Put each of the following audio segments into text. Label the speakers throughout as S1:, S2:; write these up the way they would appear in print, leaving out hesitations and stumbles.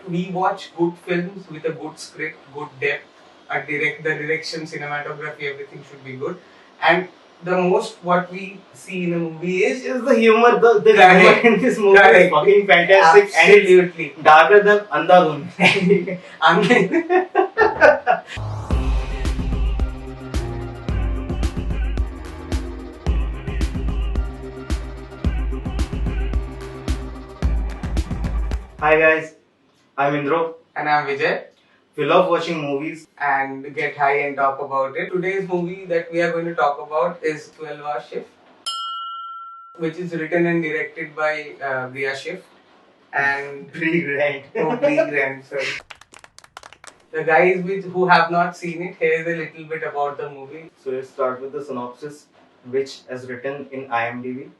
S1: we watch good films with a good script, good depth, the direction, cinematography, everything should be good. And the most what we see in a movie is
S2: the humor. The humor in this movie is fucking fantastic.
S1: Absolutely.
S2: And it's darker than Andhadhun. Hi guys, I'm Indro.
S1: And I'm Vijay.
S2: We love watching movies
S1: and get high and talk about it. Today's movie that we are going to talk about is 12-Hour Shift, which is written and directed by Bria Shift and
S2: Brie Grant.
S1: Brie Grant, sorry. The guys who have not seen it, here is a little bit about the movie.
S2: So let's start with the synopsis, which is written in IMDb.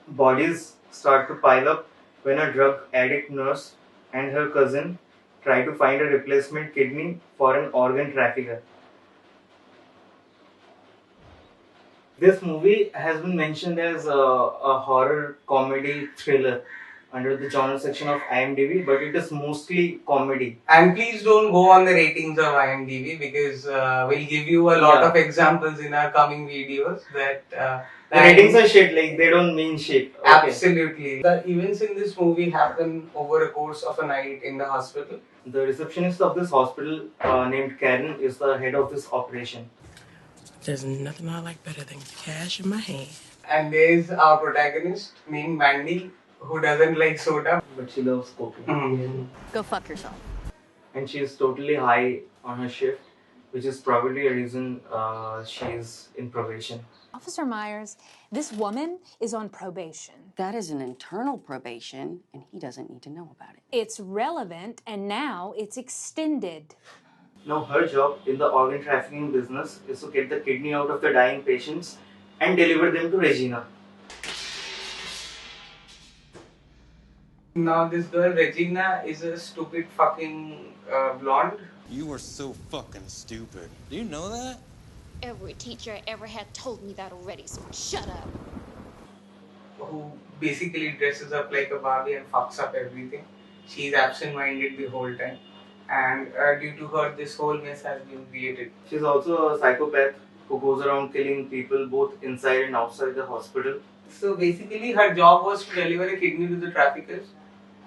S2: Bodies start to pile up when a drug addict nurse and her cousin try to find a replacement kidney for an organ trafficker. This movie has been mentioned as a horror comedy thriller under the genre section of IMDb, but it is mostly comedy.
S1: And please don't go on the ratings of IMDb because we'll give you a lot of examples in our coming videos that
S2: the ratings are shit, like they don't mean shit.
S1: Okay. Absolutely. The events in this movie happen over a course of a night in the hospital.
S2: The receptionist of this hospital named Karen is the head of this operation.
S3: There's nothing I like better than cash in my hand.
S1: And there's our protagonist named Mandy, who doesn't like soda.
S2: But she loves cocaine.
S1: Mm-hmm.
S4: Go fuck yourself.
S2: And she is totally high on her shift, which is probably a reason she is in probation.
S5: Officer Myers, this woman is on probation.
S4: That is an internal probation, and he doesn't need to know about it.
S5: It's relevant, and now it's extended.
S2: Now, her job in the organ trafficking business is to get the kidney out of the dying patients and deliver them to Regina.
S1: Now, this girl Regina is a stupid fucking blonde.
S6: You are so fucking stupid. Do you know that?
S7: Every teacher I ever had told me that already, so shut up.
S1: Who basically dresses up like a Barbie and fucks up everything. She's absent-minded the whole time. And due to her, this whole mess has been created.
S2: She's also a psychopath who goes around killing people both inside and outside the hospital.
S1: So basically, her job was to deliver a kidney to the traffickers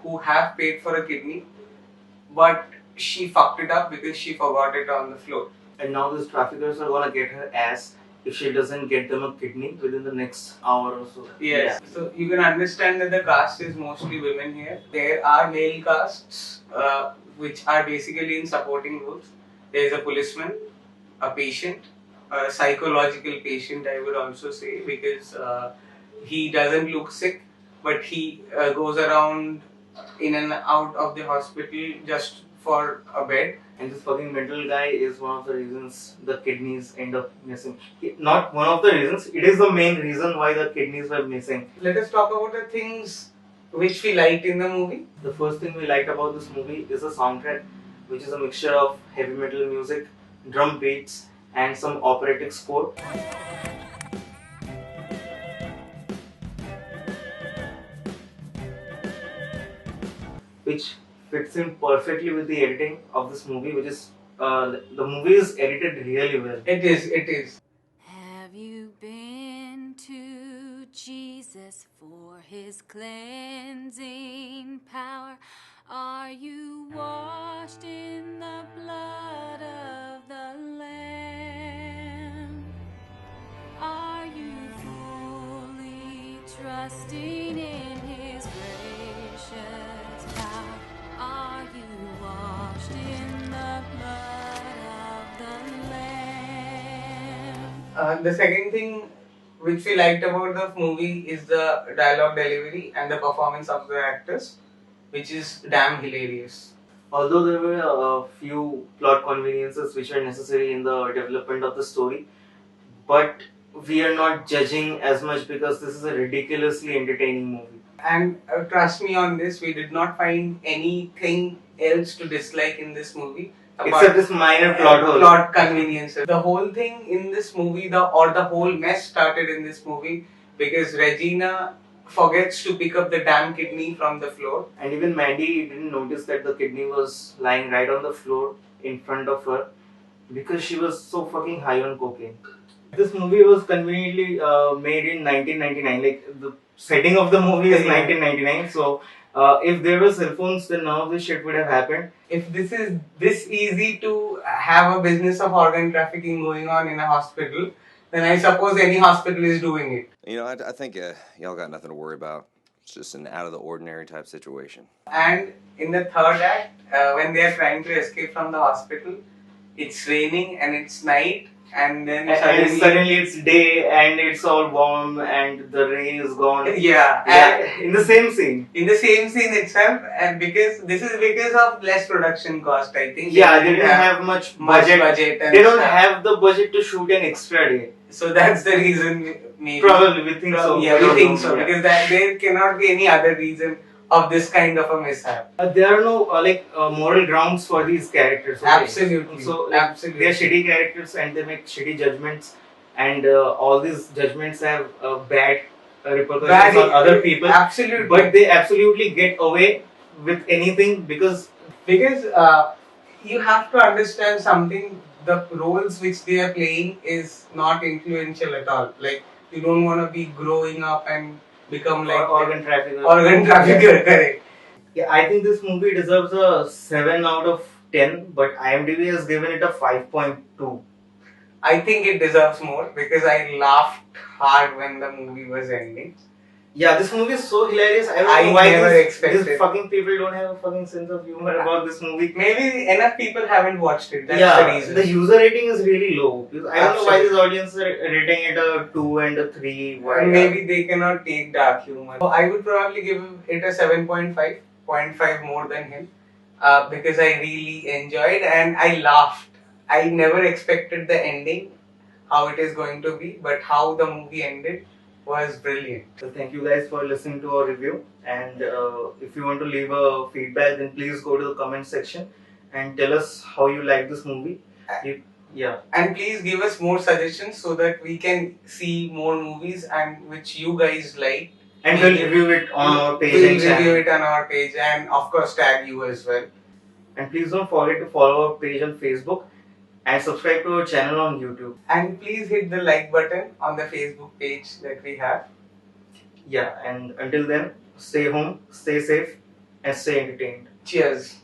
S1: who have paid for a kidney, but she fucked it up because she forgot it on the floor.
S2: And now these traffickers are gonna get her ass if she doesn't get them a kidney within the next hour or so.
S1: Yes. Yeah. So you can understand that the cast is mostly women here. There are male casts which are basically in supporting roles. There is a policeman, a patient, a psychological patient, I would also say, because he doesn't look sick, but he goes around in and out of the hospital just for a bed.
S2: And this fucking mental guy is one of the reasons the kidneys end up missing. Not one of the reasons, it is the main reason why the kidneys were missing.
S1: Let us talk about the things which we liked in the movie.
S2: The first thing we liked about this movie is the soundtrack, which is a mixture of heavy metal music, drum beats, and some operatic score. Which fits in perfectly with the editing of this movie, which is the movie is edited really well.
S1: It is.
S5: Have you been to Jesus for his cleansing power? Are you washed in the blood of the Lamb? Are you fully trusting in his gracious power? Are you washed in the blood of the Lamb?
S1: The second thing which we liked about the movie is the dialogue delivery and the performance of the actors, which is damn hilarious.
S2: Although there were a few plot conveniences which are necessary in the development of the story, but we are not judging as much because this is a ridiculously entertaining movie.
S1: And trust me on this, we did not find anything else to dislike in this movie.
S2: Except this minor plot hole.
S1: Plot conveniences. The whole thing in this movie, the whole mess started in this movie because Regina forgets to pick up the damn kidney from the floor.
S2: And even Mandy didn't notice that the kidney was lying right on the floor in front of her because she was so fucking high on cocaine. This movie was conveniently made in 1999. Like the setting of the movie is 1999. So if there were cell phones, then none of this shit would have happened.
S1: If this is this easy to have a business of organ trafficking going on in a hospital, then I suppose any hospital is doing it.
S6: You know, I think y'all got nothing to worry about. It's just an out of the ordinary type situation.
S1: And in the third act, when they are trying to escape from the hospital, it's raining and it's night, and then
S2: And suddenly it's day and it's all warm and the rain is gone.
S1: yeah,
S2: In the same scene.
S1: in the same scene itself, and because this is because of less production cost, I think.
S2: Yeah, they didn't have much budget.
S1: and
S2: They don't
S1: stuff.
S2: have the budget to shoot an extra day.
S1: So that's the reason, maybe.
S2: Probably, we think so.
S1: Yeah, we think so,
S2: Yeah.
S1: because there cannot be any other reason of this kind of a mishap.
S2: There are no moral grounds for these characters. Okay?
S1: Absolutely.
S2: So
S1: Absolutely.
S2: they are shitty characters and they make shitty judgments, and all these judgments have bad repercussions on other people.
S1: Absolutely.
S2: But they absolutely get away with anything because
S1: you have to understand something. The roles which they are playing is not influential at all. Like, you don't want to be growing up and become like
S2: organ trafficker.
S1: organ trafficker, correct?
S2: Yeah, I think this movie deserves a 7 out of 10, but IMDb has given it a 5.2.
S1: I think it deserves more because I laughed hard when the movie was ending.
S2: Yeah, this movie is so hilarious. I don't
S1: I
S2: know why
S1: never
S2: these
S1: expected.
S2: fucking people don't have a fucking sense of humor about this movie.
S1: Maybe enough people haven't watched it. That's the reason.
S2: The user rating is really low. I don't know why
S1: Absolutely.
S2: this audience are rating it a 2 and a 3. Why?
S1: And maybe they cannot take dark humor. So I would probably give it a 7.5, 0.5 more than him, because I really enjoyed and I laughed. I never expected the ending, how it is going to be, but how the movie ended was brilliant.
S2: So thank you guys for listening to our review. And if you want to leave a feedback, then please go to the comment section and tell us how you like this movie. Yeah.
S1: And please give us more suggestions so that we can see more movies and which you guys like.
S2: And we'll review it on our page
S1: We'll
S2: and channel.
S1: review it on our page and of course tag you as well.
S2: And please don't forget to follow our page on Facebook and subscribe to our channel on YouTube.
S1: And please hit the like button on the Facebook page that we have.
S2: Yeah, and until then, stay home, stay safe, and stay entertained.
S1: Cheers.